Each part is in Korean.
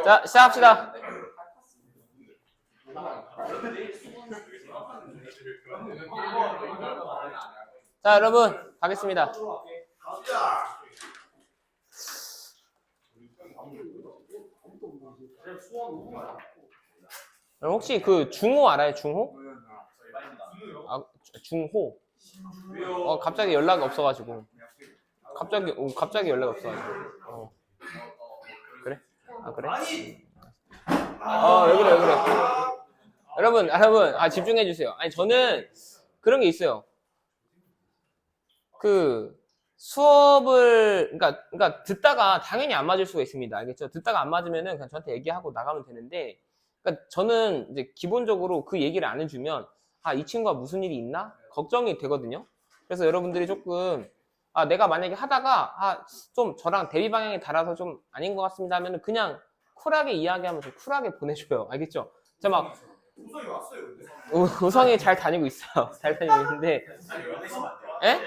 자, 시작합시다. 자, 여러분, 가겠습니다. 여러분, 혹시 그 중호 알아요? 중호? 아, 중호. 갑자기 연락이 없어가지고. 갑자기 연락이 없어가지고. 그래? 아, 그래? 왜 그래, 왜 그래. 여러분, 집중해주세요. 아니, 저는 그런 게 있어요. 그, 수업을, 그러니까 듣다가 당연히 안 맞을 수가 있습니다. 알겠죠? 듣다가 안 맞으면은 그냥 저한테 얘기하고 나가면 되는데, 그러니까 저는 이제 기본적으로 그 얘기를 안 해주면, 이 친구가 무슨 일이 있나? 걱정이 되거든요. 그래서 여러분들이 조금, 내가 만약에 하다가, 좀 저랑 대비 방향에 달아서 좀 아닌 것 같습니다 하면은 그냥 쿨하게 이야기하면서 쿨하게 보내줘요. 알겠죠? 저 막, 우성이 왔어요. 우성이 잘 다니고 있어요. 잘 다니고 있는데. 예?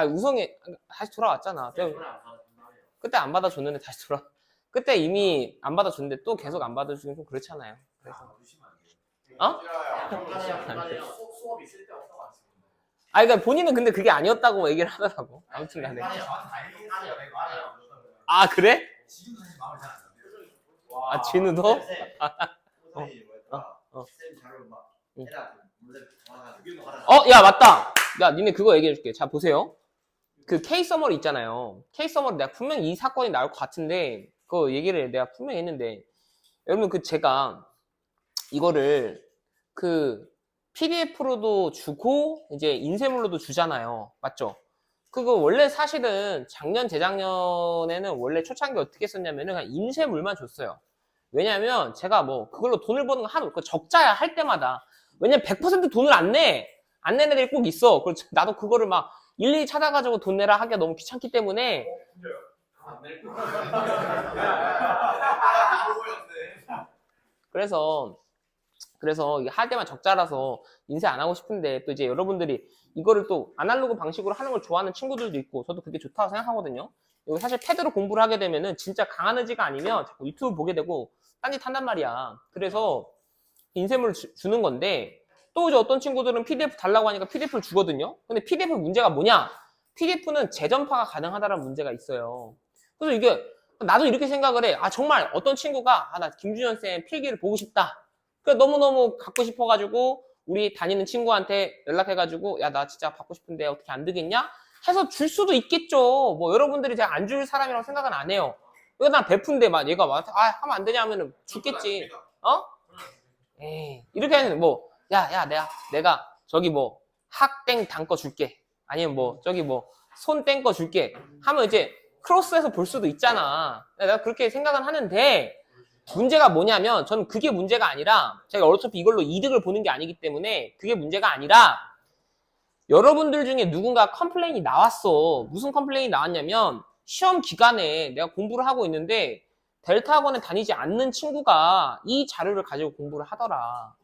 우성이 다시 돌아왔잖아. 그때 안 받아줬는데 다시 그때 이미 안 받아줬는데 또 계속 안 받아주긴 좀 그렇잖아요. 그래서. 그러니까 본인은 근데 그게 아니었다고 얘기를 하더라고. 아무튼 간에. 그래? 진우도? 야, 맞다. 야, 니네 그거 얘기해줄게. 자, 보세요. 그 케이스 서머리 있잖아요. 케이스 서머리 내가 분명히 이 사건이 나올 것 같은데 그거 얘기를 내가 분명히 했는데 여러분 제가 이거를 그 PDF로도 주고 이제 인쇄물로도 주잖아요. 맞죠? 그거 원래 사실은 작년 재작년에는 원래 초창기 어떻게 했었냐면은 그냥 인쇄물만 줬어요. 왜냐면 제가 뭐 그걸로 돈을 버는 거 하나도 없고 적자야 할 때마다. 왜냐면 100% 돈을 안 내. 안 내는 애들이 꼭 있어. 그래서 나도 그거를 막 일일이 찾아가지고 돈 내라 하기가 너무 귀찮기 때문에. 그래서 이게 할 때만 적자라서 인쇄 안 하고 싶은데 또 이제 여러분들이 이거를 또 아날로그 방식으로 하는 걸 좋아하는 친구들도 있고 저도 그게 좋다고 생각하거든요. 여기 사실 패드로 공부를 하게 되면은 진짜 강한 의지가 아니면 자꾸 유튜브 보게 되고 딴짓 한단 말이야. 그래서 인쇄물을 주는 건데 또 이제 어떤 친구들은 PDF 달라고 하니까 PDF를 주거든요. 근데 PDF 문제가 뭐냐? PDF는 재전파가 가능하다는 문제가 있어요. 그래서 이게 나도 이렇게 생각을 해. 정말 어떤 친구가 나 김준현 쌤 필기를 보고 싶다. 너무너무 갖고 싶어가지고 우리 다니는 친구한테 연락해가지고 야, 나 진짜 받고 싶은데 어떻게 안 되겠냐? 해서 줄 수도 있겠죠. 뭐 여러분들이 제가 안 줄 사람이라고 생각은 안 해요. 이거 난 베푼데 막 얘가 와서 하면 안 되냐 하면은 죽겠지. 에이, 이렇게 하면 뭐 야, 내가 저기 뭐 학땡 단거 줄게. 아니면 뭐 저기 뭐 손땡 거 줄게. 하면 이제 크로스해서 볼 수도 있잖아. 내가 그렇게 생각은 하는데 문제가 뭐냐면 저는 그게 문제가 아니라 제가 어차피 이걸로 이득을 보는 게 아니기 때문에 그게 문제가 아니라 여러분들 중에 누군가 컴플레인이 나왔어. 무슨 컴플레인이 나왔냐면 시험 기간에 내가 공부를 하고 있는데 델타 학원에 다니지 않는 친구가 이 자료를 가지고 공부를 하더라.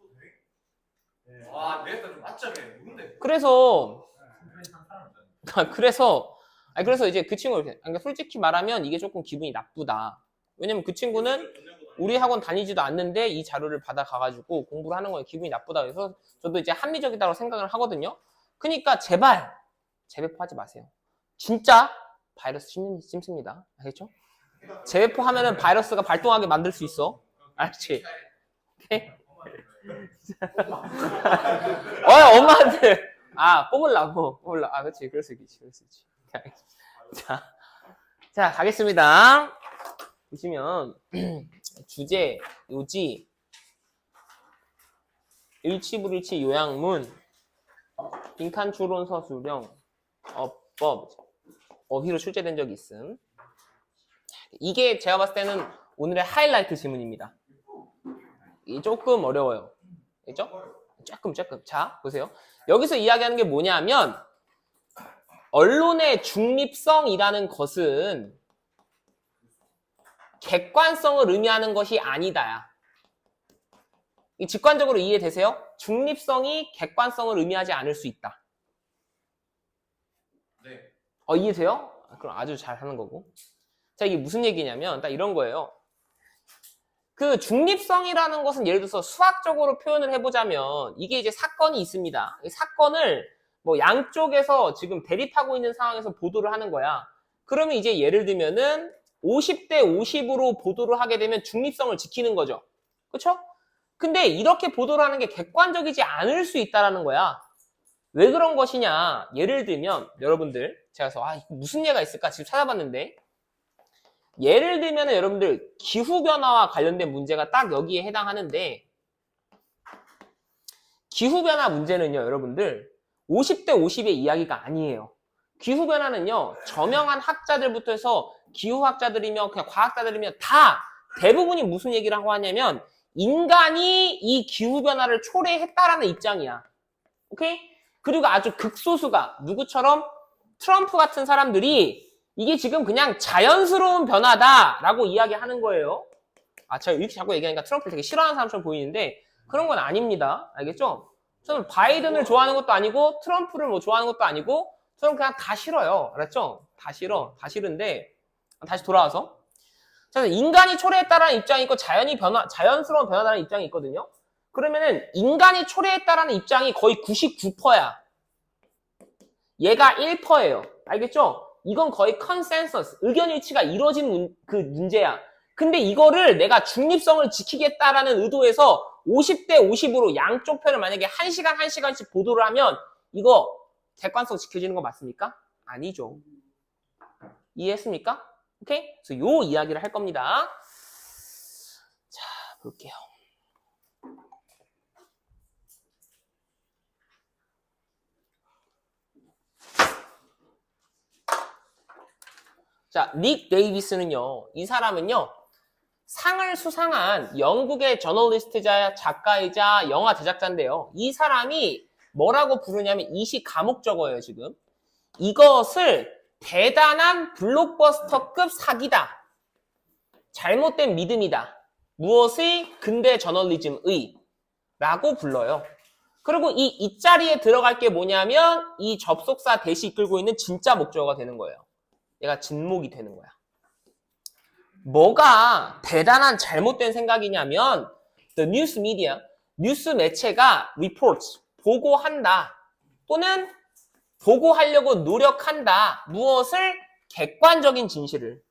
내가 좀 맞점해. 누군데? 그래서 이제 그 친구가 그러니까 솔직히 말하면 이게 조금 기분이 나쁘다. 왜냐면 그 친구는 우리 학원 다니지도 않는데 이 자료를 받아가가지고 공부를 하는 거에 기분이 나쁘다. 그래서 저도 이제 합리적이다고 생각을 하거든요. 그러니까 제발 재배포하지 마세요. 진짜 바이러스 심습니다. 알겠죠? 재배포하면은 바이러스가 발동하게 만들 수 있어. 알지? 오케이? 엄마한테 뽑으려고. 그렇지. 그럴 수 있지. 자, 가겠습니다. 보시면 주제, 요지, 일치불일치 요양문, 빈칸 추론 서술형, 어법, 어휘로 출제된 적이 있음. 이게 제가 봤을 때는 오늘의 하이라이트 지문입니다. 이게 조금 어려워요. 그죠? 조금. 자, 보세요. 여기서 이야기하는 게 뭐냐면 언론의 중립성이라는 것은 객관성을 의미하는 것이 아니다. 이 직관적으로 이해되세요? 중립성이 객관성을 의미하지 않을 수 있다. 네. 이해돼요? 그럼 아주 잘하는 거고. 자, 이게 무슨 얘기냐면 딱 이런 거예요. 그 중립성이라는 것은 예를 들어서 수학적으로 표현을 해보자면 이게 이제 사건이 있습니다. 이 사건을 뭐 양쪽에서 지금 대립하고 있는 상황에서 보도를 하는 거야. 그러면 이제 예를 들면은 50대 50으로 보도를 하게 되면 중립성을 지키는 거죠. 그렇죠? 근데 이렇게 보도를 하는 게 객관적이지 않을 수 있다라는 거야. 왜 그런 것이냐? 예를 들면 여러분들 제가 그래서 이거 무슨 예가 있을까 지금 찾아봤는데 예를 들면 여러분들 기후변화와 관련된 문제가 딱 여기에 해당하는데 기후변화 문제는요 여러분들 50대 50의 이야기가 아니에요. 기후변화는요 저명한 학자들부터 해서 기후학자들이며 그냥 과학자들이며 다 대부분이 무슨 얘기를 하고 하냐면 인간이 이 기후변화를 초래했다라는 입장이야. 오케이? 그리고 아주 극소수가 누구처럼 트럼프 같은 사람들이 이게 지금 그냥 자연스러운 변화다라고 이야기하는 거예요. 제가 이렇게 자꾸 얘기하니까 트럼프를 되게 싫어하는 사람처럼 보이는데 그런 건 아닙니다. 알겠죠? 저는 바이든을 좋아하는 것도 아니고 트럼프를 뭐 좋아하는 것도 아니고 저는 그냥 다 싫어요. 알았죠? 다 싫어. 다 싫은데 다시 돌아와서 인간이 초래했다라는 입장이 있고 자연스러운 변화라는 입장이 있거든요. 그러면은 인간이 초래했다라는 입장이 거의 99%야. 얘가 1%예요. 알겠죠? 이건 거의 컨센서스, 의견 일치가 이루어진 그 문제야. 근데 이거를 내가 중립성을 지키겠다라는 의도에서 50대 50으로 양쪽 편을 만약에 1시간 1시간씩 보도를 하면 이거 객관성 지켜지는 거 맞습니까? 아니죠. 이해했습니까? 오케이? 그래서 요 이야기를 할 겁니다. 자, 볼게요. 자, 닉 데이비스는요, 이 사람은요, 상을 수상한 영국의 저널리스트자, 작가이자 영화 제작자인데요. 이 사람이 뭐라고 부르냐면 이시 감옥적어예요, 지금. 이것을 대단한 블록버스터급 사기다. 잘못된 믿음이다. 무엇의? 근대 저널리즘의 라고 불러요. 그리고 이 자리에 들어갈 게 뭐냐면 이 접속사 대시 이끌고 있는 진짜 목적어가 되는 거예요. 얘가 진목이 되는 거야. 뭐가 대단한 잘못된 생각이냐면 the news media, 뉴스 매체가 reports, 보고한다. 또는 보고하려고 노력한다. 무엇을? 객관적인 진실을.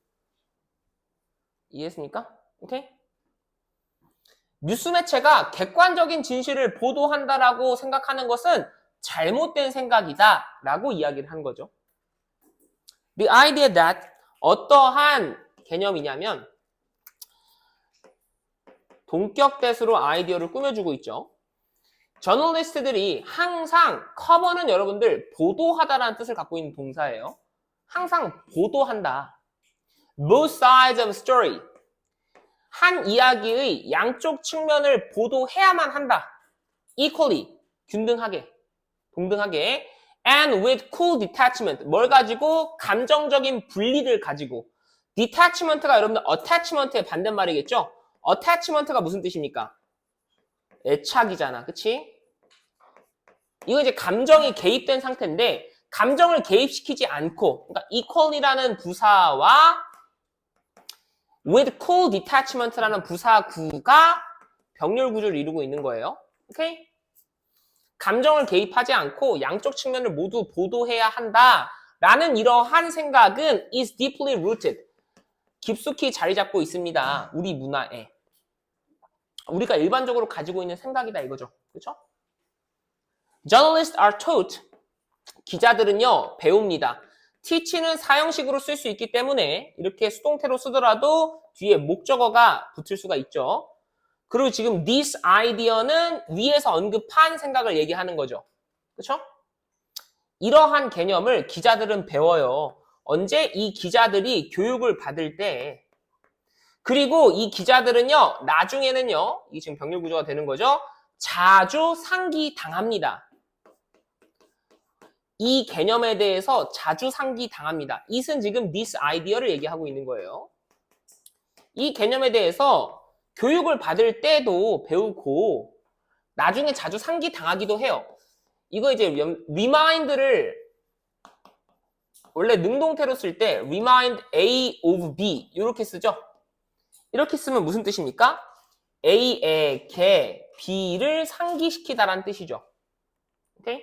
이해했습니까? 오케이? 뉴스 매체가 객관적인 진실을 보도한다라고 생각하는 것은 잘못된 생각이다 라고 이야기를 한 거죠. The idea that 어떠한 개념이냐면 동격대수로 아이디어를 꾸며주고 있죠. 저널리스트들이 항상 커버는 여러분들 보도하다라는 뜻을 갖고 있는 동사예요. 항상 보도한다. Both sides of a story. 한 이야기의 양쪽 측면을 보도해야만 한다. Equally. 균등하게. 동등하게. And with cool detachment. 뭘 가지고? 감정적인 분리를 가지고. detachment가 여러분들 attachment의 반대말이겠죠? attachment가 무슨 뜻입니까? 애착이잖아. 그치? 이거 이제 감정이 개입된 상태인데 감정을 개입시키지 않고 그러니까 equal이라는 부사와 with cool detachment라는 부사구가 병렬 구조를 이루고 있는 거예요. 오케이? 감정을 개입하지 않고 양쪽 측면을 모두 보도해야 한다라는 이러한 생각은 is deeply rooted. 깊숙이 자리 잡고 있습니다. 우리 문화에. 우리가 일반적으로 가지고 있는 생각이다 이거죠. 그렇죠? Journalists are taught. 기자들은요, 배웁니다. teach는 사형식으로 쓸 수 있기 때문에 이렇게 수동태로 쓰더라도 뒤에 목적어가 붙을 수가 있죠. 그리고 지금 this idea는 위에서 언급한 생각을 얘기하는 거죠. 그렇죠? 이러한 개념을 기자들은 배워요. 언제? 이 기자들이 교육을 받을 때. 그리고 이 기자들은요, 나중에는요, 이게 지금 병렬 구조가 되는 거죠. 자주 상기당합니다. 이 개념에 대해서 자주 상기당합니다. it은 지금 this idea를 얘기하고 있는 거예요. 이 개념에 대해서 교육을 받을 때도 배우고 나중에 자주 상기당하기도 해요. 이거 이제 리마인드를 원래 능동태로 쓸 때 remind A of B 이렇게 쓰죠. 이렇게 쓰면 무슨 뜻입니까? A에게 B를 상기시키다라는 뜻이죠. 오케이?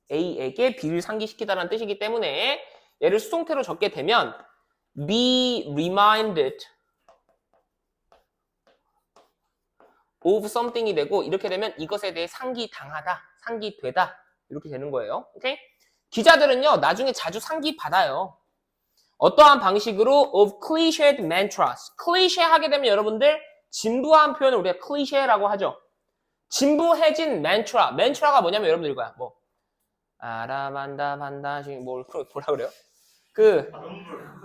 A에게 B를 상기시키다라는 뜻이기 때문에 얘를 수동태로 적게 되면 be reminded of something이 되고 이렇게 되면 이것에 대해 상기당하다, 상기되다 이렇게 되는 거예요. 오케이? 기자들은요 나중에 자주 상기받아요. 어떠한 방식으로 of cliched mantras. 클리셰 하게 되면 여러분들 진부한 표현을 우리가 클리셰라고 하죠. 진부해진 mantra. mantra가 뭐냐면 여러분들 이거야. 뭐 아라반다 반다시 뭐라 그래요? 그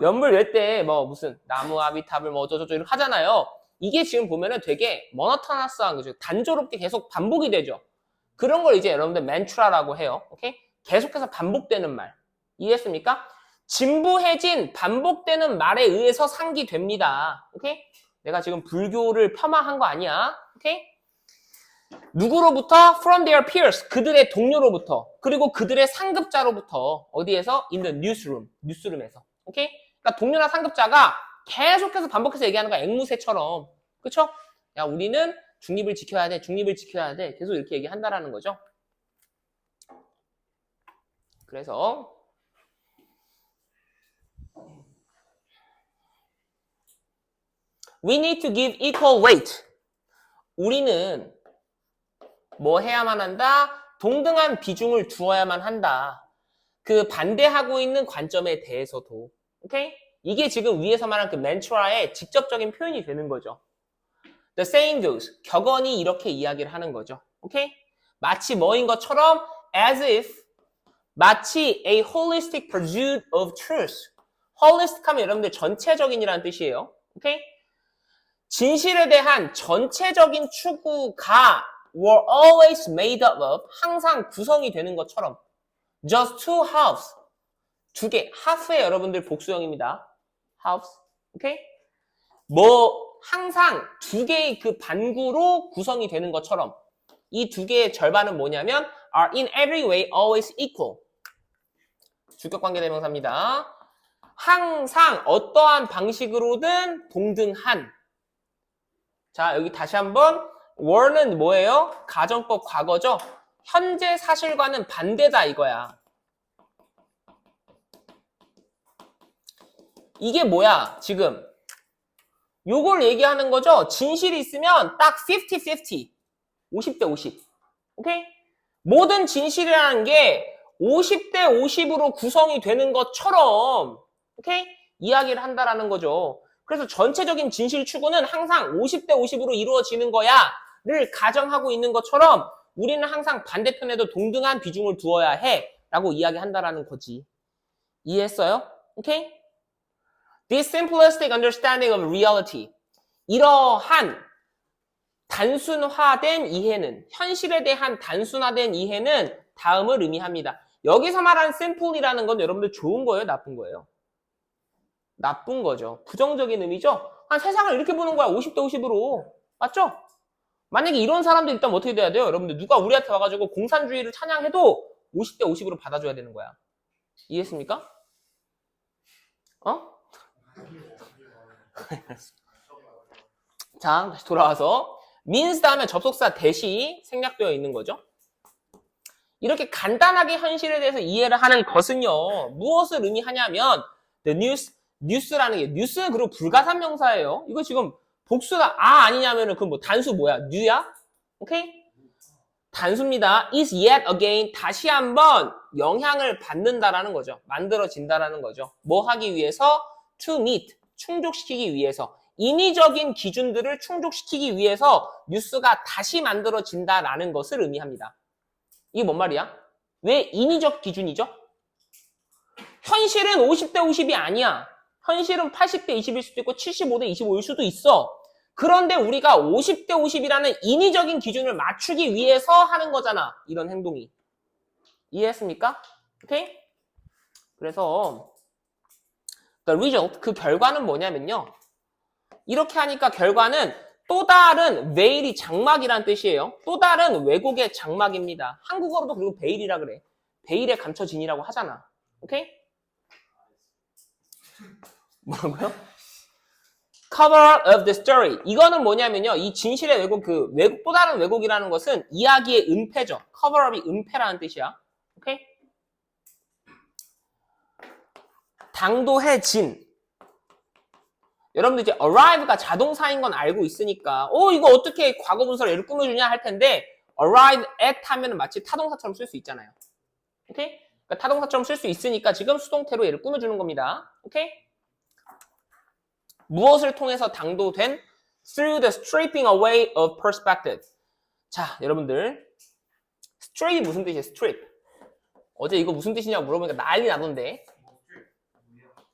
연불 낼 때 뭐 무슨 나무 아비탑을 뭐 어쩌저쩌 이렇게 하잖아요. 이게 지금 보면은 되게 모노토너스한 거죠. 단조롭게 계속 반복이 되죠. 그런 걸 이제 여러분들 mantra라고 해요. 오케이? 계속해서 반복되는 말. 이해했습니까? 진부해진 반복되는 말에 의해서 상기됩니다. 오케이? 내가 지금 불교를 폄하한 거 아니야. 오케이? 누구로부터? From their peers. 그들의 동료로부터. 그리고 그들의 상급자로부터. 어디에서? In the newsroom. 뉴스룸에서. 오케이? 그러니까 동료나 상급자가 계속해서 반복해서 얘기하는 거야. 앵무새처럼. 그쵸? 야, 우리는 중립을 지켜야 돼. 중립을 지켜야 돼. 계속 이렇게 얘기한다라는 거죠. 그래서 We need to give equal weight. 우리는 뭐 해야만 한다? 동등한 비중을 두어야만 한다. 그 반대하고 있는 관점에 대해서도. 오케이? 이게 지금 위에서 말한 그 mantra의 직접적인 표현이 되는 거죠. The saying goes. 격언이 이렇게 이야기를 하는 거죠. 오케이? 마치 뭐인 것처럼 as if 마치 a holistic pursuit of truth. holistic 하면 여러분들 전체적인이라는 뜻이에요. 오케이? 진실에 대한 전체적인 추구가 were always made up of 항상 구성이 되는 것처럼 just two halves 두 개 half의 여러분들 복수형입니다. halves 오케이? 뭐 항상 두 개의 그 반구로 구성이 되는 것처럼 이 두 개의 절반은 뭐냐면 are in every way always equal 주격관계대명사입니다. 항상 어떠한 방식으로든 동등한 자 여기 다시 한번 were는 뭐예요? 가정법 과거죠? 현재 사실과는 반대다 이거야. 이게 뭐야 지금 요걸 얘기하는 거죠. 진실이 있으면 딱 50-50 50대 50 오케이? 모든 진실이라는 게 50대 50으로 구성이 되는 것처럼 오케이? 이야기를 한다라는 거죠. 그래서 전체적인 진실 추구는 항상 50대 50으로 이루어지는 거야 를 가정하고 있는 것처럼 우리는 항상 반대편에도 동등한 비중을 두어야 해 라고 이야기한다라는 거지. 이해했어요? 오케이? This simplistic understanding of reality 이러한 단순화된 이해는 현실에 대한 단순화된 이해는 다음을 의미합니다. 여기서 말하는 simple이라는 건 여러분들 좋은 거예요? 나쁜 거예요? 나쁜 거죠. 부정적인 의미죠? 한 세상을 이렇게 보는 거야. 50대 50으로. 맞죠? 만약에 이런 사람들 있다면 어떻게 돼야 돼요? 여러분들 누가 우리한테 와가지고 공산주의를 찬양해도 50대 50으로 받아줘야 되는 거야. 이해했습니까? 어? 자, 다시 돌아와서 means 다음에 접속사 대시 생략되어 있는 거죠. 이렇게 간단하게 현실에 대해서 이해를 하는 것은요. 무엇을 의미하냐면 the news라는 게 news는 그리고 불가산명사예요. 이거 지금 복수가 아니냐면은 그건 뭐 단수 뭐야? new야? 오케이? 단수입니다. is yet again 다시 한번 영향을 받는다라는 거죠. 만들어진다라는 거죠. 뭐 하기 위해서? to meet 충족시키기 위해서 인위적인 기준들을 충족시키기 위해서 뉴스가 다시 만들어진다라는 것을 의미합니다. 이게 뭔 말이야? 왜 인위적 기준이죠? 현실은 50대 50이 아니야. 현실은 80대 20일 수도 있고 75대 25일 수도 있어. 그런데 우리가 50대 50이라는 인위적인 기준을 맞추기 위해서 하는 거잖아. 이런 행동이. 이해했습니까? 오케이? 그래서 the result, 그 결과는 뭐냐면요. 이렇게 하니까 결과는 또 다른 베일이 장막이란 뜻이에요. 또 다른 왜곡의 장막입니다. 한국어로도 그리고 베일이라 그래. 베일의 감춰진이라고 하잖아. 오케이? 뭐라고요? Cover of the story. 이거는 뭐냐면요. 이 진실의 왜곡, 또 다른 왜곡이라는 것은 이야기의 은폐죠. Cover up이 은폐라는 뜻이야. 오케이? 당도해진. 여러분들 이제 arrive가 자동사인 건 알고 있으니까 이거 어떻게 과거 분사로 얘를 꾸며주냐 할 텐데 arrive at 하면은 마치 타동사처럼 쓸 수 있잖아요. 오케이? 그러니까 타동사처럼 쓸 수 있으니까 지금 수동태로 얘를 꾸며주는 겁니다. 오케이? 무엇을 통해서 당도된 through the stripping away of perspective. 자, 여러분들 strip이 무슨 뜻이에요? strip. 어제 이거 무슨 뜻이냐고 물어보니까 난리 나던데.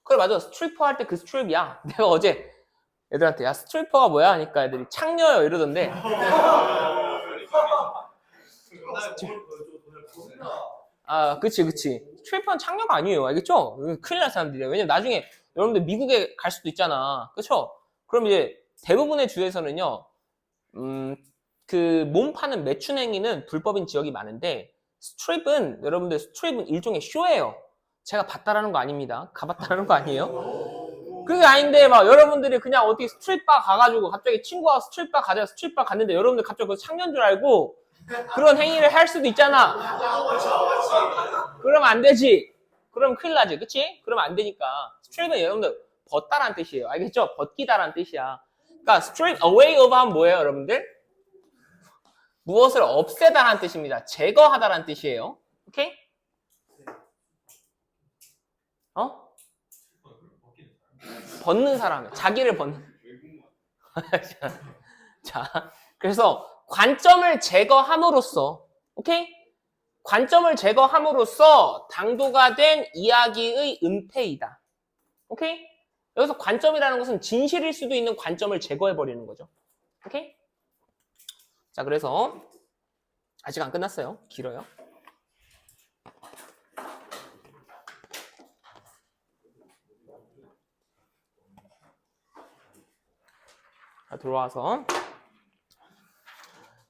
그래 맞아. 스트리퍼 할 때 그 스트립이야. 내가 어제 애들한테 야 스트리퍼가 뭐야 하니까 애들이 창녀요 이러던데. 아 그치. 스트리퍼는 창녀가 아니에요. 알겠죠? 큰일 날 사람들이에요. 왜냐면 나중에 여러분들 미국에 갈 수도 있잖아. 그쵸? 그럼 이제 대부분의 주에서는요. 그 몸 파는 매춘 행위는 불법인 지역이 많은데 여러분들 스트립은 일종의 쇼예요. 제가 봤다라는 거 아닙니다. 가봤다라는 거 아니에요? 그게 아닌데 막 여러분들이 그냥 어떻게 스트릿바 가가지고 갑자기 친구가 스트릿바 가자 스트릿바 갔는데 여러분들 갑자기 그 창녀인 줄 알고 그런 행위를 할 수도 있잖아. 그러면 안 되지. 그럼 큰일 나지. 그치? 그러면 안 되니까. 스트립은 여러분들 벗다라는 뜻이에요. 알겠죠? 벗기다라는 뜻이야. 그러니까 strip away of 하면 뭐예요 여러분들? 무엇을 없애다라는 뜻입니다. 제거하다라는 뜻이에요. 오케이? 벗는 사람, 자기를 벗는. 자, 그래서 관점을 제거함으로써, 오케이? 관점을 제거함으로써 당도가 된 이야기의 은폐이다. 오케이? 여기서 관점이라는 것은 진실일 수도 있는 관점을 제거해버리는 거죠. 오케이? 자, 그래서 아직 안 끝났어요. 길어요. 들어와서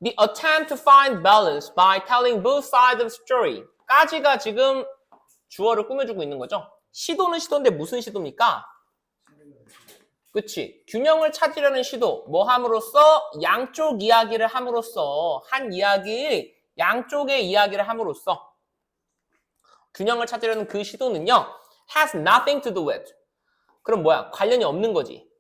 The attempt to find balance by telling both sides of the story 까지가 지금 주어를 꾸며주고 있는 거죠. 시도는 시도인데 무슨 시도입니까? 그치. 균형을 찾으려는 시도. 뭐 함으로써? 양쪽 이야기를 함으로써 한 이야기의 양쪽의 이야기를 함으로써 균형을 찾으려는 그 시도는요. has nothing to do with. 그럼 뭐야? 관련이 없는 거지.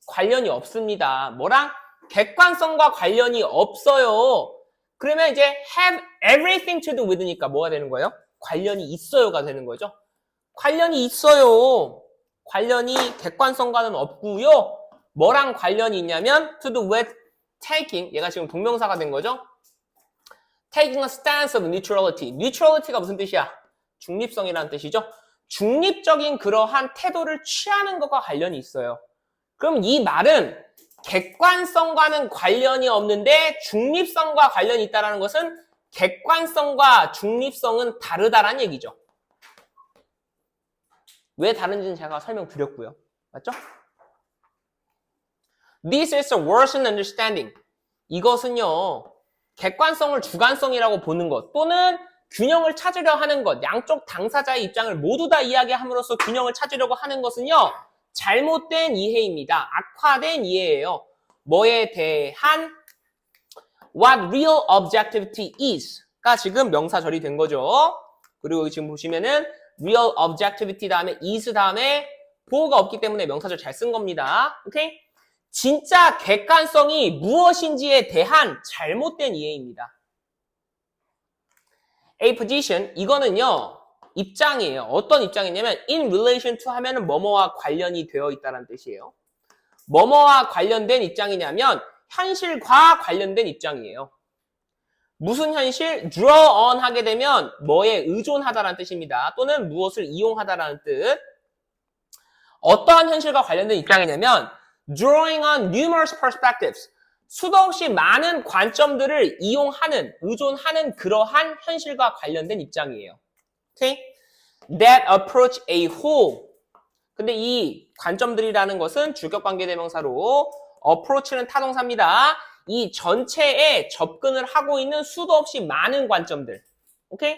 관련이 없습니다. 뭐랑? 객관성과 관련이 없어요. 그러면 이제 have everything to do with니까 뭐가 되는 거예요? 관련이 있어요가 되는 거죠. 관련이 있어요. 관련이 객관성과는 없고요. 뭐랑 관련이 있냐면 to do with taking, 얘가 지금 동명사가 된 거죠. taking a stance of neutrality. neutrality가 무슨 뜻이야? 중립성이라는 뜻이죠. 중립적인 그러한 태도를 취하는 것과 관련이 있어요. 그럼 이 말은 객관성과는 관련이 없는데 중립성과 관련이 있다는 것은 객관성과 중립성은 다르다라는 얘기죠. 왜 다른지는 제가 설명드렸고요. 맞죠? This is a worsened understanding. 이것은요. 객관성을 주관성이라고 보는 것 또는 균형을 찾으려 하는 것 양쪽 당사자의 입장을 모두 다 이야기함으로써 균형을 찾으려고 하는 것은요. 잘못된 이해입니다. 악화된 이해예요. 뭐에 대한 what real objectivity is가 지금 명사절이 된 거죠. 그리고 여기 지금 보시면은 real objectivity 다음에 is 다음에 보호가 없기 때문에 명사절 잘 쓴 겁니다. 오케이? 진짜 객관성이 무엇인지에 대한 잘못된 이해입니다. A position 이거는요. 입장이에요. 어떤 입장이냐면 in relation to 하면은 뭐뭐와 관련이 되어 있다는 뜻이에요. 뭐뭐와 관련된 입장이냐면 현실과 관련된 입장이에요. 무슨 현실? draw on 하게 되면 뭐에 의존하다라는 뜻입니다. 또는 무엇을 이용하다라는 뜻. 어떠한 현실과 관련된 입장이냐면 drawing on numerous perspectives. 수도 없이 많은 관점들을 이용하는, 의존하는 그러한 현실과 관련된 입장이에요. 오케이? That approach a whole. 근데 이 관점들이라는 것은 주격관계대명사로 approach는 타동사입니다. 이 전체에 접근을 하고 있는 수도 없이 많은 관점들. 오케이?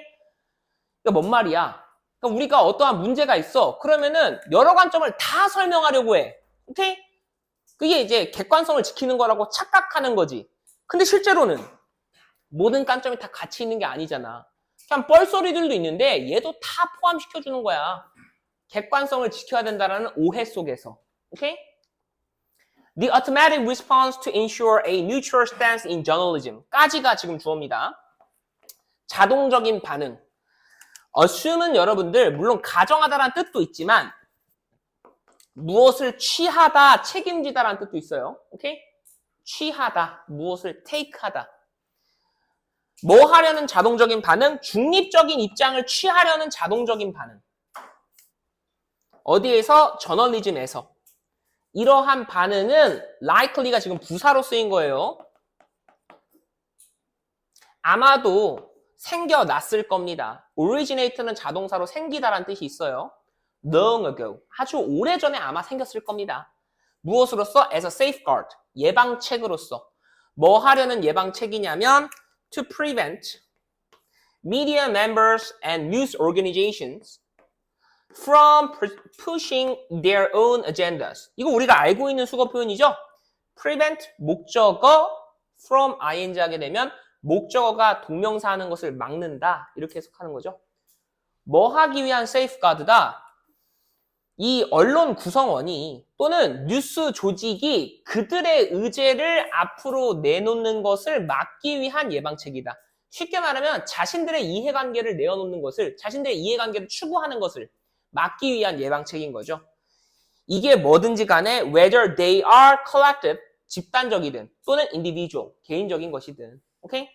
그러니까 뭔 말이야? 그러니까 우리가 어떠한 문제가 있어. 그러면은 여러 관점을 다 설명하려고 해. 오케이? 그게 이제 객관성을 지키는 거라고 착각하는 거지. 근데 실제로는 모든 관점이 다 같이 있는 게 아니잖아. 그냥 뻘소리들도 있는데 얘도 다 포함시켜주는 거야. 객관성을 지켜야 된다는 오해 속에서. 오케이? The automatic response to ensure a neutral stance in journalism 까지가 지금 주어입니다. 자동적인 반응. assume은 여러분들 물론 가정하다라는 뜻도 있지만 무엇을 취하다, 책임지다라는 뜻도 있어요. 오케이? 취하다, 무엇을 take하다. 뭐 하려는 자동적인 반응? 중립적인 입장을 취하려는 자동적인 반응. 어디에서? 저널리즘에서. 이러한 반응은 likely가 지금 부사로 쓰인 거예요. 아마도 생겨났을 겁니다. originate는 자동사로 생기다라는 뜻이 있어요. long ago. 아주 오래전에 아마 생겼을 겁니다. 무엇으로서? as a safeguard. 예방책으로서. 뭐 하려는 예방책이냐면 to prevent media members and news organizations from pushing their own agendas. 이거 우리가 알고 있는 수거 표현이죠? prevent 목적어 from ing 하게 되면 목적어가 동명사 하는 것을 막는다. 이렇게 해석하는 거죠. 뭐 하기 위한 safeguard다? 이 언론 구성원이 또는 뉴스 조직이 그들의 의제를 앞으로 내놓는 것을 막기 위한 예방책이다. 쉽게 말하면 자신들의 이해관계를 내어놓는 것을, 자신들의 이해관계를 추구하는 것을 막기 위한 예방책인 거죠. 이게 뭐든지 간에 whether they are collective, 집단적이든 또는 individual, 개인적인 것이든. 오케이?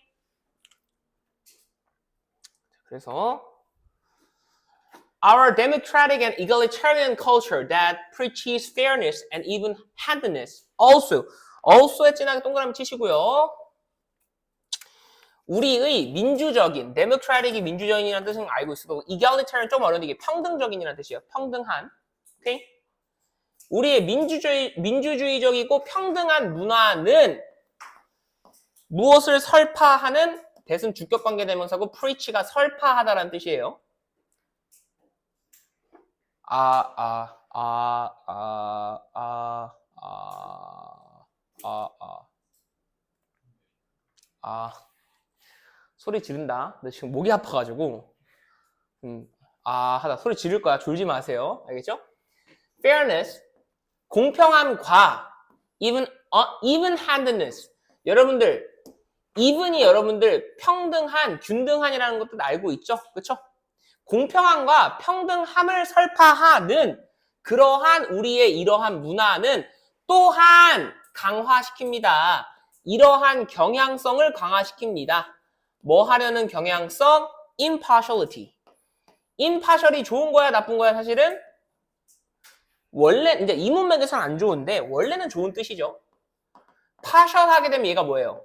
그래서 Our democratic and egalitarian culture that preaches fairness and even-handedness. also에 진하게 동그라미 치시고요. 우리의 민주적인, democratic이 민주적인이라는 뜻은 알고 있어도 egalitarian 좀 어려운데 이게 평등적인이라는 뜻이에요. 평등한. 오케이? 우리의 민주주의적이고 평등한 문화는 무엇을 설파하는? 대승 주격관계 대명사고 preach가 설파하다라는 뜻이에요. 소리 지른다. 나 지금 목이 아파가지고 하다 소리 지를 거야. 졸지 마세요. 알겠죠? fairness, 공평함과 even-handedness. 여러분들 even이 여러분들 평등한, 균등한이라는 것도 알고 있죠? 그렇죠? 공평함과 평등함을 설파하는 그러한 우리의 이러한 문화는 또한 강화시킵니다. 이러한 경향성을 강화시킵니다. 뭐 하려는 경향성? impartiality. impartial이 좋은 거야, 나쁜 거야, 사실은? 원래, 이제 이 문맥에서는 안 좋은데, 원래는 좋은 뜻이죠. partial 하게 되면 얘가 뭐예요?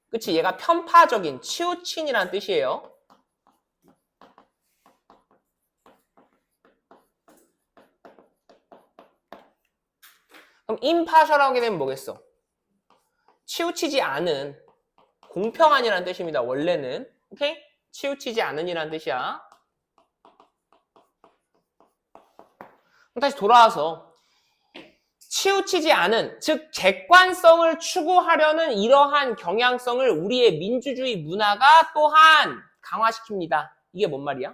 그치, 얘가 편파적인, 치우친이라는 뜻이에요. 그럼 impartial 하게 되면 뭐겠어? 치우치지 않은, 공평한이라는 뜻입니다. 원래는. 오케이? 치우치지 않은이라는 뜻이야. 그럼 다시 돌아와서 치우치지 않은, 즉 객관성을 추구하려는 이러한 경향성을 우리의 민주주의 문화가 또한 강화시킵니다. 이게 뭔 말이야?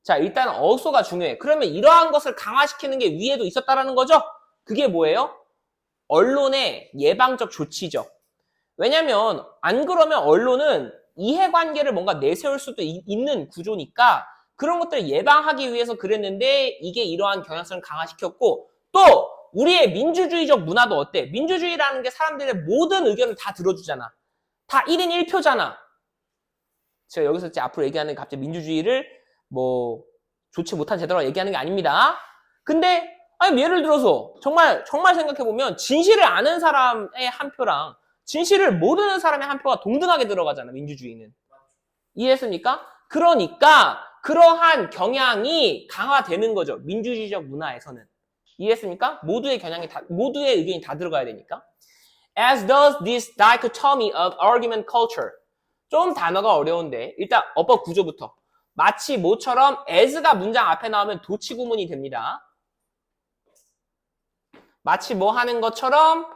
자, 일단 어소가 중요해. 그러면 이러한 것을 강화시키는 게 위에도 있었다라는 거죠? 그게 뭐예요? 언론의 예방적 조치죠. 왜냐면 안 그러면 언론은 이해관계를 뭔가 내세울 수도 있는 구조니까 그런 것들을 예방하기 위해서 그랬는데 이게 이러한 경향성을 강화시켰고 또 우리의 민주주의적 문화도 어때? 민주주의라는 게 사람들의 모든 의견을 다 들어주잖아. 다 1인 1표잖아. 제가 여기서 이제 앞으로 얘기하는 갑자기 민주주의를 뭐 좋지 못한 제도라고 얘기하는 게 아닙니다. 근데 아니 예를 들어서 정말 생각해보면 진실을 아는 사람의 한 표랑 진실을 모르는 사람의 한 표가 동등하게 들어가잖아. 민주주의는. 이해했습니까? 그러니까 그러한 경향이 강화되는 거죠. 민주주의적 문화에서는. 이해했습니까? 모두의 의견이 다 들어가야 되니까. As does this dichotomy of argument culture. 좀 단어가 어려운데 일단 어법 구조부터. 마치 뭐처럼 as가 문장 앞에 나오면 도치구문이 됩니다. 마치 뭐 하는 것처럼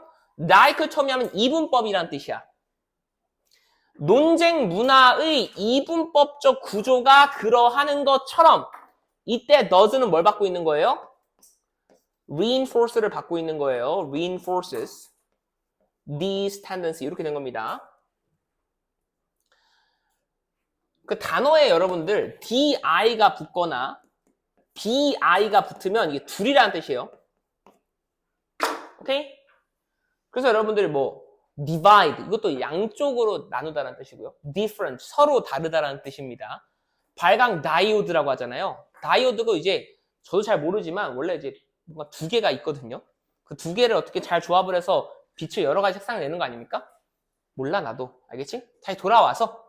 다이코토미 하면 이분법이란 뜻이야. 논쟁 문화의 이분법적 구조가 그러하는 것처럼 이때 does는 뭘 받고 있는 거예요? reinforce를 받고 있는 거예요. reinforces these tendency 이렇게 된 겁니다. 그 단어에 여러분들 di가 붙거나 bi가 붙으면 이게 둘이라는 뜻이에요. 오케이? 그래서 여러분들이 뭐 divide 이것도 양쪽으로 나누다라는 뜻이고요. different 서로 다르다라는 뜻입니다. 발광 다이오드라고 하잖아요. 다이오드가 이제 저도 잘 모르지만 원래 이제 뭔가 두 개가 있거든요. 그 두 개를 어떻게 잘 조합을 해서 빛을 여러 가지 색상을 내는 거 아닙니까? 몰라 나도. 알겠지? 다시 돌아와서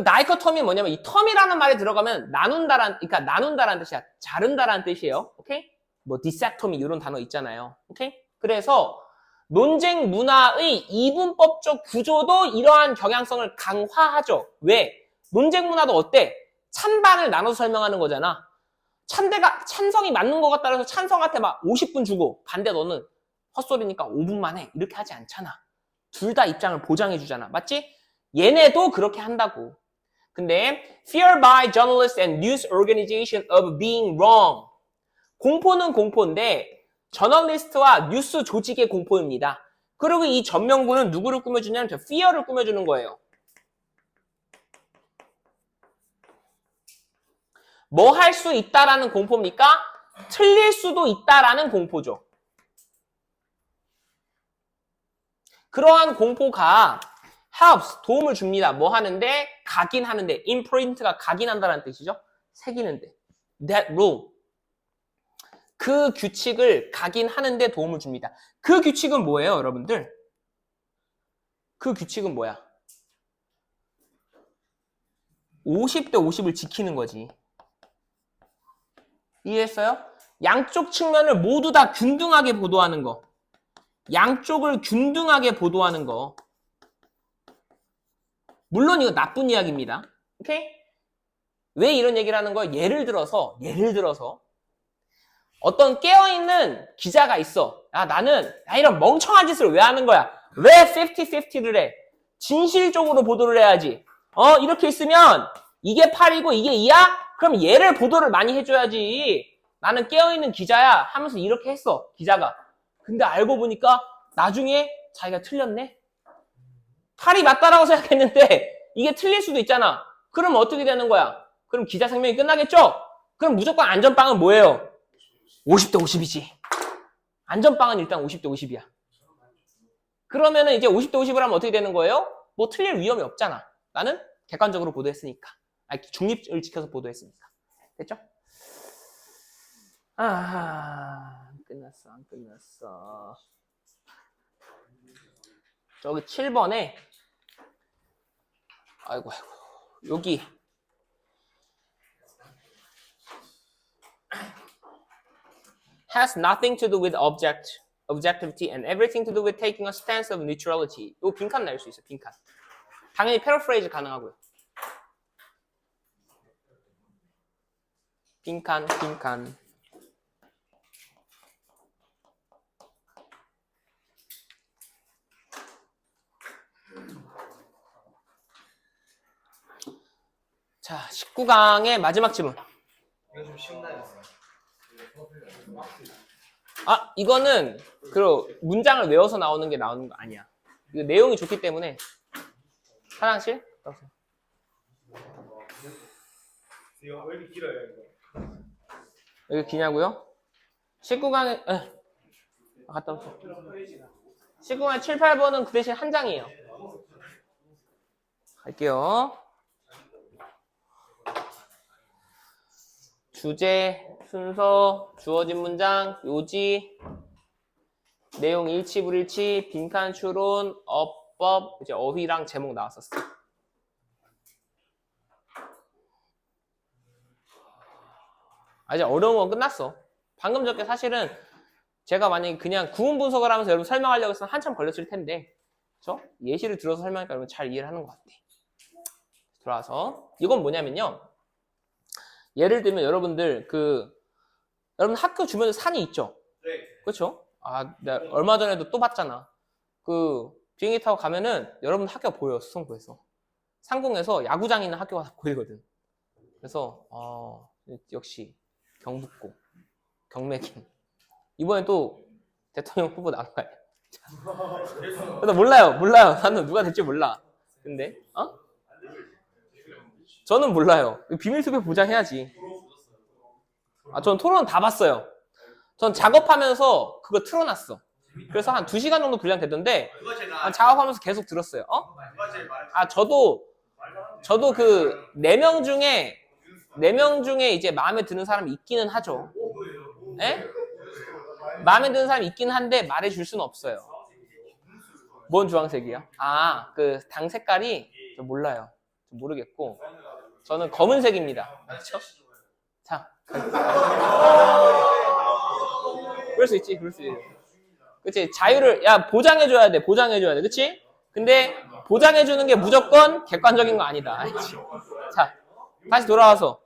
다이코토미 뭐냐면 이 텀이라는 말에 들어가면 그러니까 나눈다라는 뜻이야. 자른다라는 뜻이에요. 오케이? 뭐 디섹토미 이런 단어 있잖아요. 오케이? 그래서 논쟁 문화의 이분법적 구조도 이러한 경향성을 강화하죠. 왜? 논쟁 문화도 어때? 찬반을 나눠서 설명하는 거잖아. 찬성이 맞는 것 같다 해서 찬성한테 막 50분 주고 반대 너는 헛소리니까 5분만 해. 이렇게 하지 않잖아. 둘 다 입장을 보장해 주잖아. 맞지? 얘네도 그렇게 한다고. 근데 fear by journalists and news organization of being wrong. 공포는 공포인데 저널리스트와 뉴스 조직의 공포입니다. 그리고 이 전명구는 누구를 꾸며주냐면 저 fear를 꾸며주는 거예요. 뭐 할 수 있다라는 공포입니까? 틀릴 수도 있다라는 공포죠. 그러한 공포가 helps, 도움을 줍니다. 뭐 하는데? 각인하는데. imprint가 각인한다는 뜻이죠. 새기는데. that rule. 그 규칙을 각인하는데 도움을 줍니다. 그 규칙은 뭐예요, 여러분들? 그 규칙은 뭐야? 50대 50을 지키는 거지. 이해했어요? 양쪽 측면을 모두 다 균등하게 보도하는 거. 양쪽을 균등하게 보도하는 거. 물론 이거 나쁜 이야기입니다. 오케이? 왜 이런 얘기를 하는 거예요? 예를 들어서 어떤 깨어있는 기자가 있어. 나는 이런 멍청한 짓을 왜 하는 거야? 왜 50-50를 해? 진실적으로 보도를 해야지. 이렇게 있으면 이게 8이고 이게 2야? 그럼 얘를 보도를 많이 해줘야지. 나는 깨어있는 기자야 하면서 이렇게 했어. 기자가. 근데 알고 보니까 나중에 자기가 틀렸네. 8이 맞다라고 생각했는데 이게 틀릴 수도 있잖아. 그럼 어떻게 되는 거야? 그럼 기자 생명이 끝나겠죠? 그럼 무조건 안전빵은 뭐예요? 50대 50이지. 안전빵은 일단 50대 50이야. 그러면은 이제 50대 50을 하면 어떻게 되는 거예요? 뭐 틀릴 위험이 없잖아. 나는 객관적으로 보도했으니까. 중립을 지켜서 보도했으니까. 됐죠? 안 끝났어. 저기 7번에 아이고 여기 has nothing to do with objectivity and everything to do with taking a stance of neutrality. 이거 빈칸 낼 수 있어요. 빈칸. 당연히 패러프레이즈 가능하고요. 빈칸. 자, 19강의 마지막 지문. 이거 좀 쉽나요? 이거는 그 문장을 외워서 나오는 게 나오는 거 아니야. 이거 내용이 좋기 때문에 화장실? 이거 왜 이렇게 길어요, 이거? 여기 기냐고요? 19강에 갔다 오세요. 19강의 7, 8번은 그 대신 한 장이에요. 갈게요. 주제, 순서, 주어진 문장, 요지, 내용 일치, 불일치, 빈칸, 추론, 어법, 이제 어휘랑 제목 나왔었어. 이제 어려운 건 끝났어. 방금 전에 사실은 제가 만약에 그냥 구문 분석을 하면서 여러분 설명하려고 했으면 한참 걸렸을 텐데, 그쵸? 예시를 들어서 설명하니까 여러분 잘 이해를 하는 것 같아. 들어와서 이건 뭐냐면요. 예를 들면 여러분들 여러분 학교 주변에 산이 있죠? 네. 그렇죠? 아, 내가 얼마 전에도 또 봤잖아. 비행기 타고 가면은 여러분 학교가 보여, 수성구에서. 상공에서 야구장 있는 학교가 다 보이거든. 그래서 역시 경북고, 경매김. 이번에 또 대통령 후보 나올까요? 나 몰라요. 나는 누가 될지 몰라. 근데 저는 몰라요. 비밀 투표 보장해야지. 전 토론 다 봤어요. 전 작업하면서 그거 틀어놨어. 그래서 한 2시간 정도 분량되던데 작업하면서 계속 들었어요. 저도 그 4명 중에 이제 마음에 드는 사람이 있기는 하죠. 예? 마음에 드는 사람이 있긴 한데 말해줄 수는 없어요. 뭔 주황색이야? 그 당 색깔이 저 몰라요. 모르겠고 저는 검은색입니다. 맞죠? 자, 그럴 수 있지. 그치? 자유를 보장해줘야 돼. 그치? 근데 보장해주는 게 무조건 객관적인 거 아니다. 알지? 자, 다시 돌아와서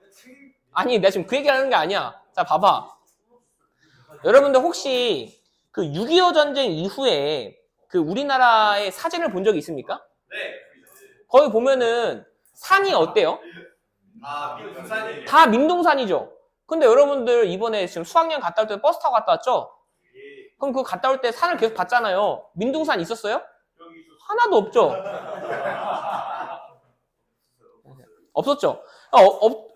아니 내가 지금 그 얘기하는 게 아니야. 자, 봐봐. 여러분들 혹시 그 6.25 전쟁 이후에 그 우리나라의 사진을 본 적이 있습니까? 네. 거기 보면은 산이 어때요? 민둥산이에요. 다 민둥산이죠. 근데 여러분들 이번에 지금 수학여행 갔다 올 때 버스 타고 갔다 왔죠? 그럼 그거 갔다 올 때 산을 계속 봤잖아요. 민둥산 있었어요? 하나도 없죠? 없었죠?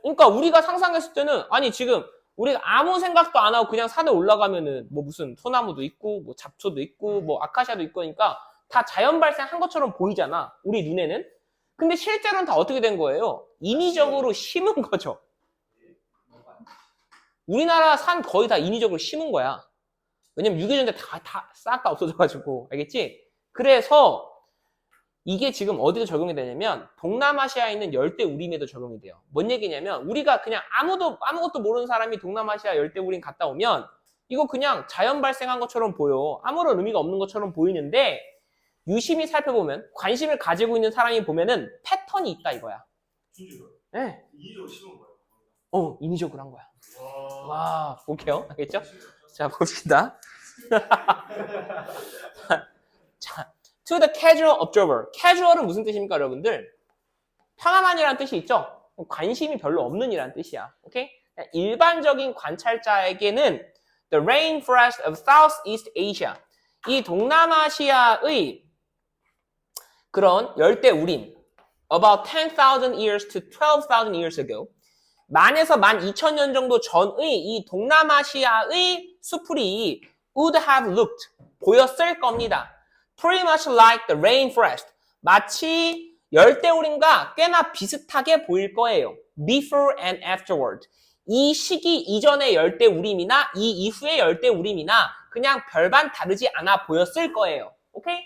그러니까 우리가 상상했을 때는 아니 지금 우리가 아무 생각도 안 하고 그냥 산에 올라가면은 뭐 무슨 소나무도 있고 뭐 잡초도 있고 뭐 아카시아도 있고 하니까 다 자연 발생한 것처럼 보이잖아. 우리 눈에는. 근데 실제로는 다 어떻게 된 거예요? 인위적으로 심은 거죠. 우리나라 산 거의 다 인위적으로 심은 거야. 왜냐면 6.25 전쟁 다 싹 다 없어져가지고. 알겠지? 그래서 이게 지금 어디서 적용이 되냐면 동남아시아에 있는 열대우림에도 적용이 돼요. 뭔 얘기냐면 우리가 그냥 아무것도 모르는 사람이 동남아시아 열대우림 갔다 오면 이거 그냥 자연 발생한 것처럼 보여. 아무런 의미가 없는 것처럼 보이는데 유심히 살펴보면 관심을 가지고 있는 사람이 보면은 패턴이 있다 이거야. 진짜요? 네. 인위적으로 심은 거예요? 인위적으로 한 거야. 와, 볼게요. 알겠죠? 자, 봅시다. 자, to the casual observer. casual은 무슨 뜻입니까, 여러분들? 평안한이라는 뜻이 있죠? 관심이 별로 없는 이라는 뜻이야. 오케이? 일반적인 관찰자에게는 the rainforest of Southeast Asia. 이 동남아시아의 그런 열대우림 about 10,000 years to 12,000 years ago. 만에서 12,000년 정도 전의 이 동남아시아의 수풀이 would have looked, 보였을 겁니다. Pretty much like the rainforest. 마치 열대우림과 꽤나 비슷하게 보일 거예요. Before and afterward. 이 시기 이전의 열대우림이나 이 이후의 열대우림이나 그냥 별반 다르지 않아 보였을 거예요. 오케이?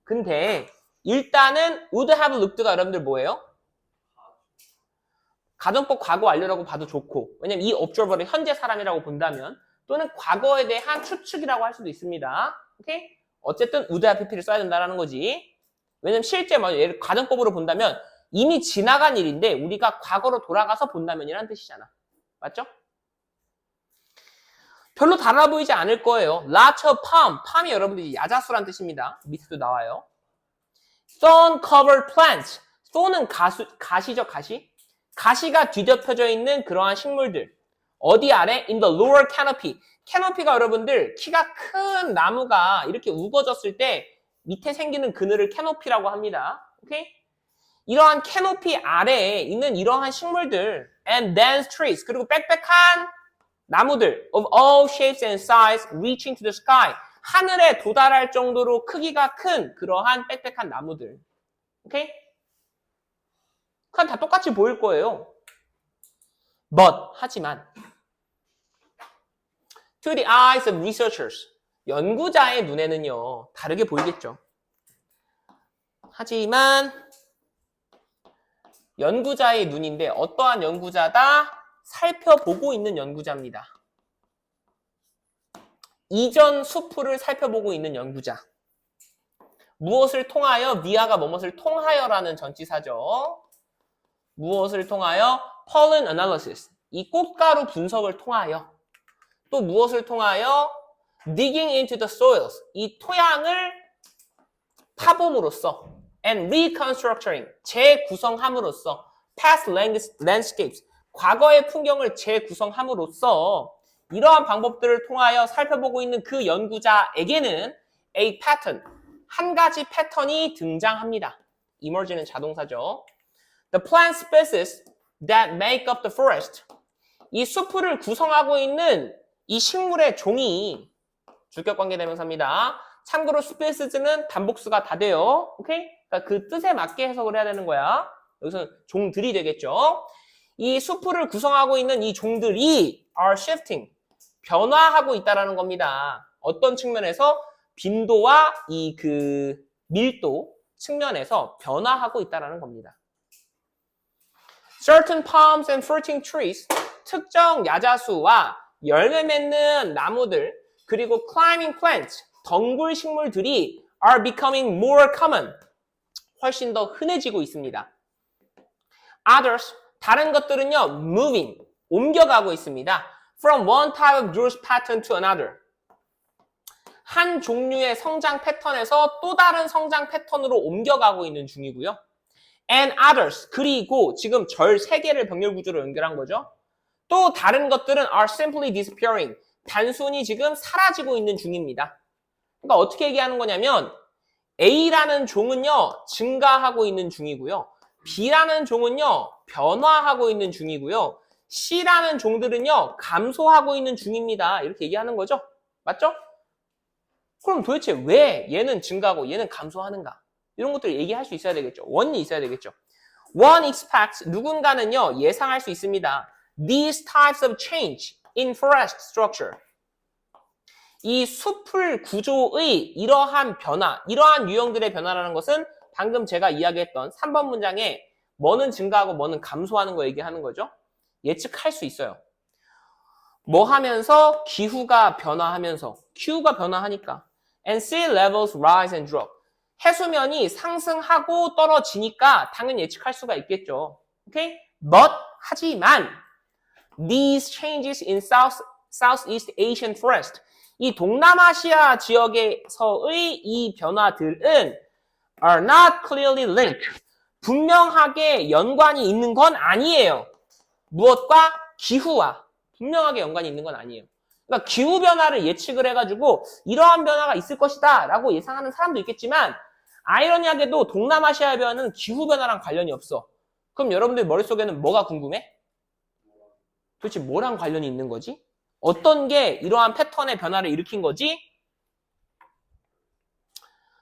근데 일단은 would have looked가 여러분들 뭐예요? 가정법 과거 완료라고 봐도 좋고, 왜냐면 이 observer를 현재 사람이라고 본다면 또는 과거에 대한 추측이라고 할 수도 있습니다. 오케이? 어쨌든 would have pp를 써야 된다는 거지. 왜냐면 실제 예를 가정법으로 본다면 이미 지나간 일인데 우리가 과거로 돌아가서 본다면이라는 뜻이잖아. 맞죠? 별로 달아 보이지 않을 거예요. Lots of palm. palm이 여러분들이 야자수란 뜻입니다. 밑에도 나와요. Thorn covered plants. thorn은 가시죠, 가시? 가시가 뒤덮여져 있는 그러한 식물들. 어디 아래? In the lower canopy. 캐노피가 여러분들 키가 큰 나무가 이렇게 우거졌을 때 밑에 생기는 그늘을 캐노피라고 합니다. 오케이? 이러한 캐노피 아래에 있는 이러한 식물들 and dense trees 그리고 빽빽한 나무들 of all shapes and size reaching to the sky 하늘에 도달할 정도로 크기가 큰 그러한 빽빽한 나무들. 오케이? 그냥 다 똑같이 보일 거예요. But 하지만 to the eyes of researchers 연구자의 눈에는요 다르게 보이겠죠. 하지만 연구자의 눈인데 어떠한 연구자다? 살펴보고 있는 연구자입니다. 이전 수풀을 살펴보고 있는 연구자. 무엇을 통하여? via가 무엇을 통하여라는 전치사죠. 무엇을 통하여? pollen analysis. 이 꽃가루 분석을 통하여 또 무엇을 통하여 digging into the soils 이 토양을 파봄으로써 and reconstructing 재구성함으로써 past landscapes 과거의 풍경을 재구성함으로써 이러한 방법들을 통하여 살펴보고 있는 그 연구자에게는 a pattern 한 가지 패턴이 등장합니다. emerge는 자동사죠. The plant species that make up the forest 이 숲을 구성하고 있는 이 식물의 종이 주격관계대명사입니다. 참고로 species는 단복수가 다 돼요. 오케이? 그러니까 그 뜻에 맞게 해석을 해야 되는 거야. 여기서는 종들이 되겠죠. 이 숲을 구성하고 있는 이 종들이 are shifting 변화하고 있다라는 겁니다. 어떤 측면에서 빈도와 이 그 밀도 측면에서 변화하고 있다라는 겁니다. Certain palms and fruiting trees 특정 야자수와 열매 맺는 나무들 그리고 climbing plants 덩굴 식물들이 are becoming more common 훨씬 더 흔해지고 있습니다. Others 다른 것들은요 moving 옮겨가고 있습니다. From one type of growth pattern to another 한 종류의 성장 패턴에서 또 다른 성장 패턴으로 옮겨가고 있는 중이고요. And others 그리고 지금 절 3개를 병렬 구조로 연결한 거죠. 또 다른 것들은 are simply disappearing 단순히 지금 사라지고 있는 중입니다. 그러니까 어떻게 얘기하는 거냐면 A라는 종은요 증가하고 있는 중이고요. B라는 종은요 변화하고 있는 중이고요. C라는 종들은요 감소하고 있는 중입니다. 이렇게 얘기하는 거죠. 맞죠? 그럼 도대체 왜 얘는 증가하고 얘는 감소하는가? 이런 것들을 얘기할 수 있어야 되겠죠. 원인이 있어야 되겠죠. One expects 누군가는요 예상할 수 있습니다. These types of change in forest structure 이 숲을 구조의 이러한 변화, 이러한 유형들의 변화라는 것은 방금 제가 이야기했던 3번 문장에 뭐는 증가하고 뭐는 감소하는 거 얘기하는 거죠. 예측할 수 있어요. 뭐 하면서? 기후가 변화하면서. 기후가 변화하니까. And sea levels rise and drop. 해수면이 상승하고 떨어지니까 당연히 예측할 수가 있겠죠. 오케이? But 하지만 these changes in Southeast Asian forest 이 동남아시아 지역에서의 이 변화들은 are not clearly linked. 분명하게 연관이 있는 건 아니에요. 무엇과? 기후와 분명하게 연관이 있는 건 아니에요. 그러니까 기후변화를 예측을 해가지고 이러한 변화가 있을 것이다 라고 예상하는 사람도 있겠지만 아이러니하게도 동남아시아의 변화는 기후변화랑 관련이 없어. 그럼 여러분들 머릿속에는 뭐가 궁금해? 도대체 뭐랑 관련이 있는 거지? 어떤 게 이러한 패턴의 변화를 일으킨 거지?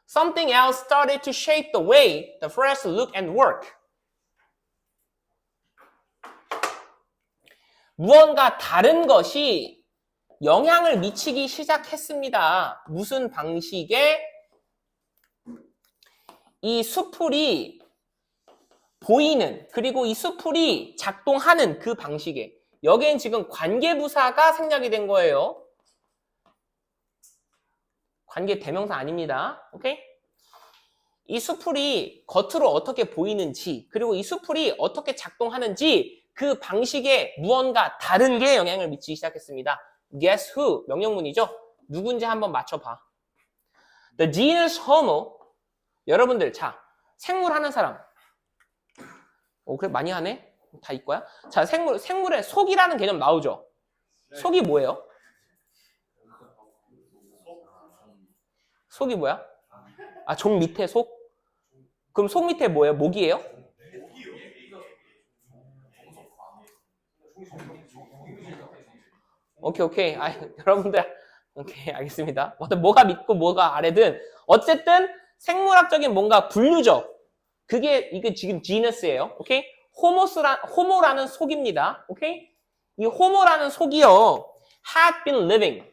Something else started to shape the way the forest look and work. 무언가 다른 것이 영향을 미치기 시작했습니다. 무슨 방식에? 이 수풀이 보이는 그리고 이 수풀이 작동하는 그 방식에 여기엔 지금 관계부사가 생략이 된 거예요. 관계 대명사 아닙니다. 오케이? 이 수풀이 겉으로 어떻게 보이는지 그리고 이 수풀이 어떻게 작동하는지 그 방식에 무언가 다른 게 영향을 미치기 시작했습니다. Guess who? 명령문이죠. 누군지 한번 맞춰봐. The genus Homo. 여러분들 자 생물 하는 사람. 그래 많이 하네. 다 이거야? 자 생물의 속이라는 개념 나오죠. 속이 뭐예요? 속이 뭐야? 아, 종 밑에 속? 그럼 속 밑에 뭐예요? 목이에요? 오케이. 아, 여러분들, 오케이, 알겠습니다. 뭐가 밑고 뭐가 아래든, 어쨌든 생물학적인 뭔가 분류죠. 이게 지금 지너스예요. 오케이? 호모라는 속입니다. 오케이? 이 호모라는 속이요, had been living.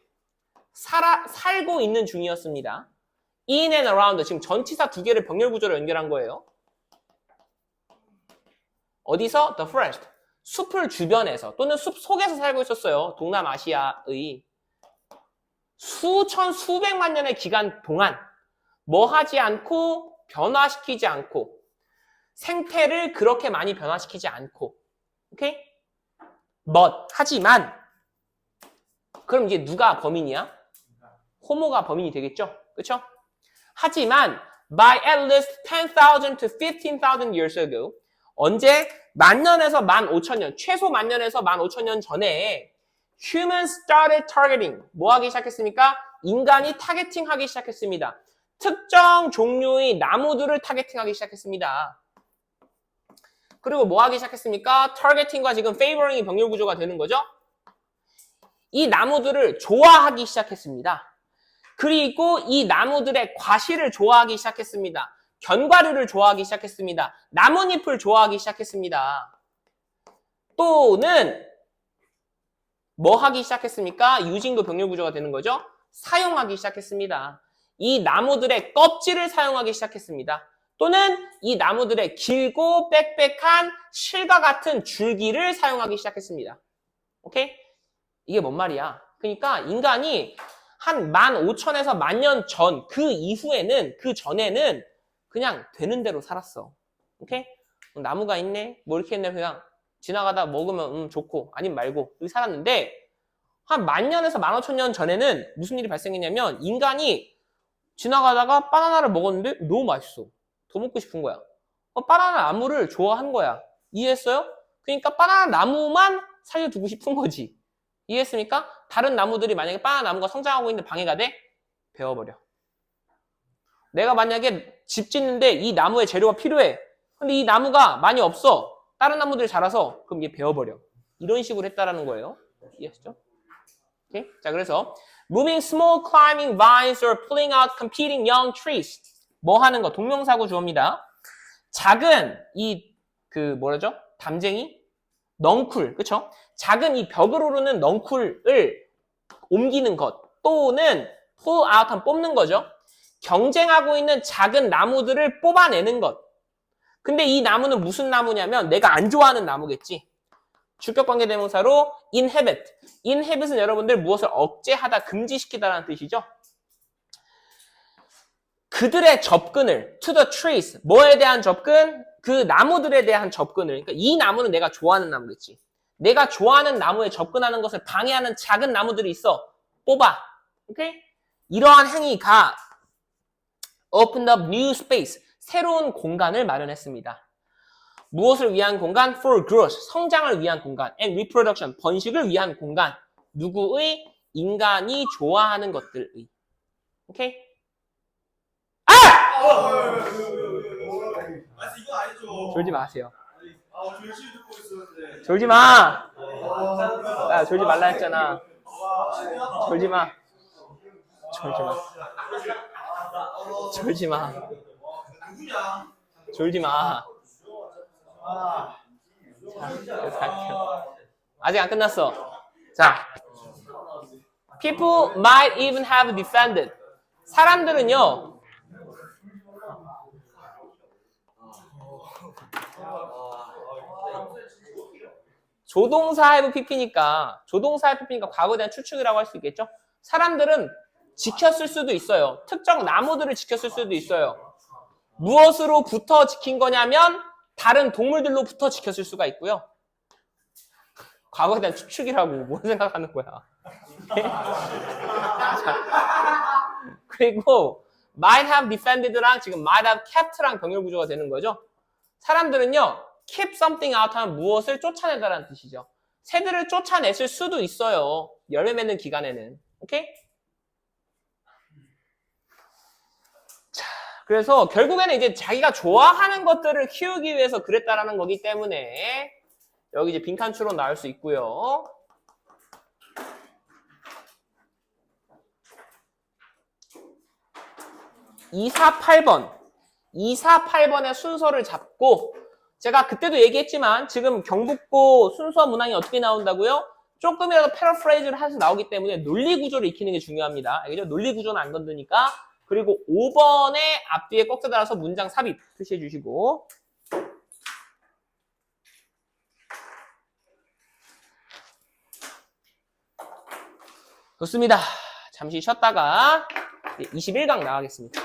살고 있는 중이었습니다. In and around. 지금 전치사 2개를 병렬 구조로 연결한 거예요. 어디서? The forest. 숲을 주변에서 또는 숲 속에서 살고 있었어요. 동남아시아의 수천 수백만 년의 기간 동안 뭐 하지 않고 변화시키지 않고 생태를 그렇게 많이 변화시키지 않고 오케이? but 하지만 그럼 이제 누가 범인이야? 호모가 범인이 되겠죠? 그쵸? 하지만 by at least 10,000 to 15,000 years ago 언제? 만년에서 15,000년 최소 만년에서 15,000년 전에 humans started targeting 뭐 하기 시작했습니까? 인간이 타겟팅하기 시작했습니다. 특정 종류의 나무들을 타겟팅하기 시작했습니다. 그리고 뭐 하기 시작했습니까? 타겟팅과 지금 favoring이 병렬 구조가 되는 거죠. 이 나무들을 좋아하기 시작했습니다. 그리고 이 나무들의 과실을 좋아하기 시작했습니다. 견과류를 좋아하기 시작했습니다. 나뭇잎을 좋아하기 시작했습니다. 또는 뭐 하기 시작했습니까? 유징도 병렬 구조가 되는 거죠. 사용하기 시작했습니다. 이 나무들의 껍질을 사용하기 시작했습니다. 또는 이 나무들의 길고 빽빽한 실과 같은 줄기를 사용하기 시작했습니다. 오케이? 이게 뭔 말이야? 그러니까 인간이 한 15,000에서 10,000년 전, 그 이후에는, 그 전에는 그냥 되는 대로 살았어. 오케이? 나무가 있네? 뭐 이렇게 했네? 그냥 지나가다 먹으면 좋고, 아니면 말고, 이렇게 살았는데, 한 10,000년에서 15,000년 전에는 무슨 일이 발생했냐면, 인간이 지나가다가 바나나를 먹었는데 너무 맛있어. 더 먹고 싶은 거야. 바나나 나무를 좋아한 거야. 이해했어요? 그러니까 바나나 나무만 살려두고 싶은 거지. 이해했습니까? 다른 나무들이 만약에 바나나 나무가 성장하고 있는데 방해가 돼? 베어버려. 내가 만약에 집 짓는데 이 나무의 재료가 필요해. 근데 이 나무가 많이 없어. 다른 나무들이 자라서 그럼 얘 베어버려. 이런 식으로 했다라는 거예요. 이해하시죠? 오케이? 자, 그래서 moving small climbing vines or pulling out competing young trees. 뭐 하는 거? 동명사구 주어입니다. 작은 뭐라죠? 담쟁이? 넝쿨, 그쵸? 작은 이 벽을 오르는 넝쿨을 옮기는 것 또는 pull out 하면 뽑는 거죠. 경쟁하고 있는 작은 나무들을 뽑아내는 것. 근데 이 나무는 무슨 나무냐면 내가 안 좋아하는 나무겠지. 주격관계 대명사로 inhibit. inhibit은 여러분들 무엇을 억제하다, 금지시키다라는 뜻이죠. 그들의 접근을 to the trees. 뭐에 대한 접근? 그 나무들에 대한 접근을. 그러니까 이 나무는 내가 좋아하는 나무겠지. 내가 좋아하는 나무에 접근하는 것을 방해하는 작은 나무들이 있어. 뽑아. 오케이? 이러한 행위가 opened up new space. 새로운 공간을 마련했습니다. 무엇을 위한 공간? For growth. 성장을 위한 공간. And reproduction. 번식을 위한 공간. 누구의? 인간이 좋아하는 것들의. 오케이? 이거 아니죠. 졸지 마세요. 열심히 듣고 있었는데. 졸지 마! 야, 졸지 말라 했잖아. 졸지 마. 졸지 마. 졸지 마. 누구냐? 졸지 마. 자, 계속 갈게요. 아직 안 끝났어. 자. People might even have defended. 사람들은요, 조동사 have pp니까 과거에 대한 추측이라고 할 수 있겠죠? 사람들은 지켰을 수도 있어요. 특정 나무들을 지켰을 수도 있어요. 무엇으로부터 지킨 거냐면 다른 동물들로부터 지켰을 수가 있고요. 과거에 대한 추측이라고 뭘 생각하는 거야. 자, 그리고 might have defended랑 지금 might have kept랑 병렬 구조가 되는 거죠. 사람들은요, keep something out 하면 무엇을 쫓아내다라는 뜻이죠. 새들을 쫓아냈을 수도 있어요. 열매 맺는 기간에는. 오케이? 자, 그래서 결국에는 이제 자기가 좋아하는 것들을 키우기 위해서 그랬다라는 거기 때문에 여기 이제 빈칸 추론 나올 수 있고요. (248번) 248번의 순서를 잡고 제가 그때도 얘기했지만 지금 경북고 순서 문항이 어떻게 나온다고요? 조금이라도 패러프레이즈를 해서 나오기 때문에 논리 구조를 익히는 게 중요합니다. 알겠죠? 논리 구조는 안 건드니까. 그리고 5번의 앞뒤에 꼭 달아서 문장 삽입 표시해 주시고. 좋습니다. 잠시 쉬었다가 21강 나가겠습니다.